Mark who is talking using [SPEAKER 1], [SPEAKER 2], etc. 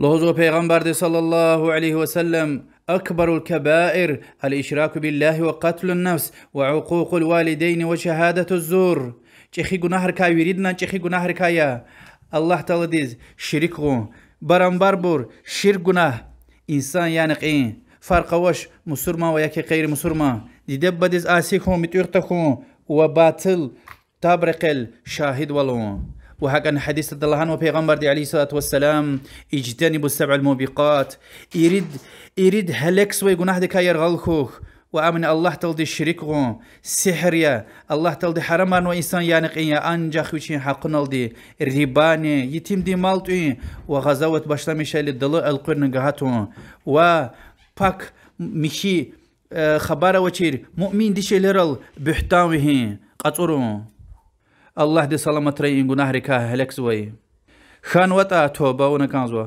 [SPEAKER 1] لوزو پیغمبر صلى الله عليه وسلم أكبر الكبائر الإشراك بالله وقتل النفس وعقوق الوالدين وشهادة الزور. چخي گناه ركا يريدنا چخي گناه ركايا الله تعالى ديز شريكو برانبر بور شرك گناه إنسان يانقين فرق وش مسلمان وياكي غير مسلمان ديدب ديز آسيكو متيرتكو وباطل تابرقل شاهد ولون. وهكذا حديث الله عنه وبيغمبر عليه الصلاة والسلام اجتنبوا السبع الموبقات يريد هلكس ويقناه دكا يرغلخوخ وامن الله تلدي الشريكو سحر يا الله تلدي حرمان وإنسان يانقين يا أنجاخ وشين حقنا لدي ريباني يتيم دي مالتوين وغزاوة باشتامشا للدلاء القرن قهاتون وباك مشي خبارة وشير مؤمن دي شلرل بحتاوهين قطرون الله دي سلامت رأيين گناه ركاه هلك زوي خان وطا توبة ونكان زوا.